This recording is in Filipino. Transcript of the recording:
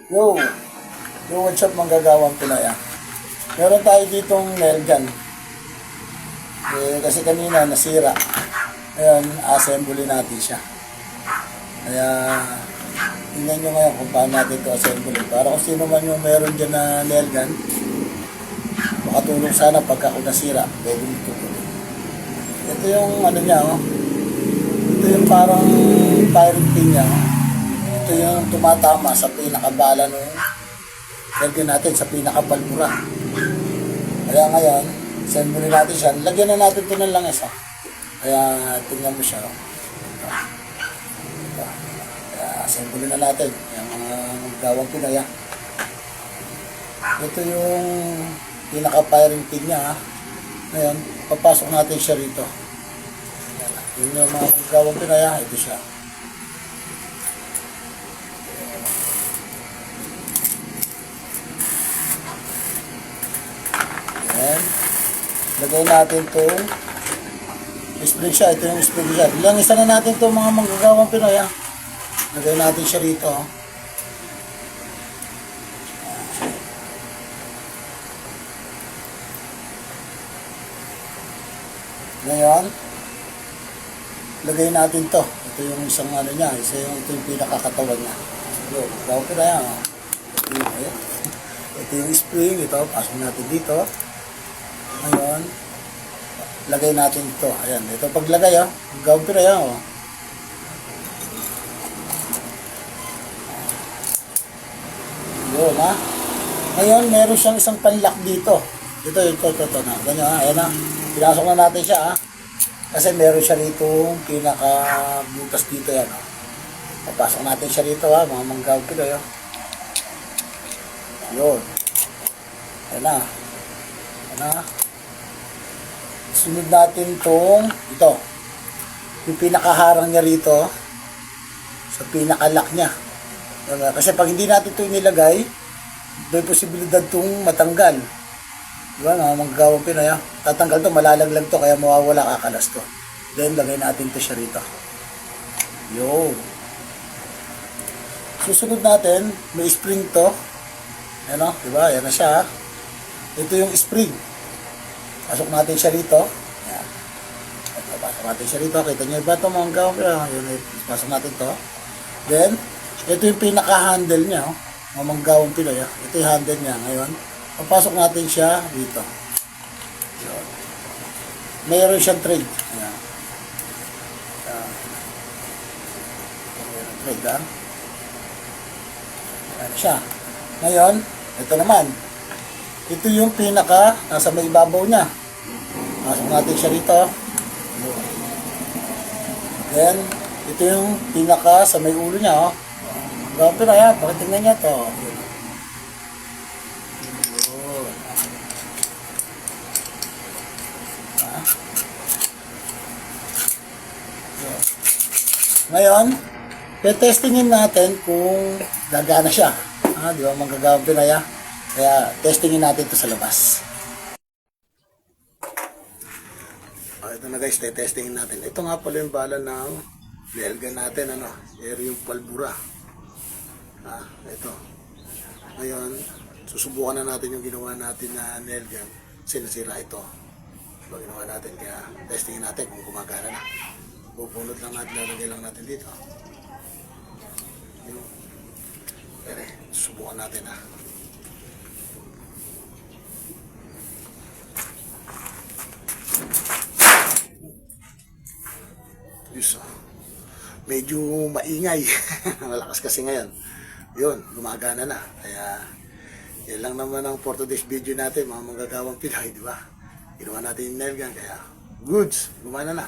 Yo, what's up manggagawang Pinoy ah. Meron tayo ditong nail gun. Kasi kanina nasira. Ngayon, assembly natin siya. Kaya, tingnan nyo ngayon kung paano natin ito assembly. Para kung sino man yung meron dyan na nail gun, makatulong sana pagka kung nasira. Pwede nito. Ito yung ano niya, oh. Ito yung parang firing pin niya, oh. Ito yung tumatama sa pinakabala ng lagyan natin sa pinakapalpura. Kaya ngayon, assembly natin siya. Lagyan na natin ito ng langis. Kaya tingnan mo siya. Kaya assembly na natin. Yung mga gawang Pinoy. Ito yung pinaka-firing pin niya. Ngayon, papasok natin siya rito. Yung mga gawang Pinoy. Ito siya. Ayan. Lagay natin itong spring siya. Ito yung spring siya. Langisa na natin itong mga manggagawang Pinoy. Lagay natin siya rito. Ngayon, lagay natin to. Ito yung isang ano niya. Ito yung pinakakatawan niya. So, gawang Pinoy. Ito yung spring. Ito, pasok natin dito. Ngayon, lagay natin ito. Ayan, ito paglagay, gawin ko na yan, Yun, Ngayon, meron siyang isang panlock dito. Ito na. Ganyan, ayan na. Pinasok na natin siya, Kasi meron siya rito, pinaka-butas dito, yan, Papasok natin siya rito, mga manggawin ko na, Yun. Ayan na. Ayan na. Sunod natin ito. Yung pinakaharang niya rito sa pinaka-lock niya. Kasi pag hindi natin ito inilagay, may posibilidad itong matanggal. Diba? Manggagawang Pinoy, tatanggal to, malalaglag to, kaya mawawala kakalas to. Then, lagay natin ito siya rito. Yun. Susunod natin, may spring to. Ayan, diba? Ayan na siya. Ito yung spring. Pasok natin siya rito. Ayan. Pasok natin siya rito. Kita nyo ba ito mga gawin? Pasok natin to. Then, ito yung pinaka-handle niya. Mga manggawang Pinoy. Ito yung handle niya. Ngayon, papasok natin siya dito. Ayan. Mayroon siyang trade. Ayan. Trade, Ayan siya. Ngayon, ito naman. Ito yung pinaka nasa may ibabaw niya. Pasok natin siya rito. Then, ito yung pinaka sa may ulo niya, Pero ayan, pakitingnan niya to. Ngayon, testingin natin kung gagana siya. Di ba, manggagawang Pinoy, Kaya, testingin natin ito sa labas. Ito na guys, testingin natin. Ito nga pala yung bala ng nail gun natin, yung palbura. Ito. Ngayon, susubukan na natin yung ginawa natin na nail gun. Sinasira ito. Ito ginawa natin, kaya testingin natin kung gumagana na. Pupunot lang natin, lalagay lang natin dito. Pero, susubukan natin, Medyo maingay. Malakas kasi ngayon. Yun, gumagana na. Kaya, yan lang naman ang for today's video natin, mga manggagawang Pinoy, di ba? Ginawa natin yung nail gun, kaya goods, gumana na.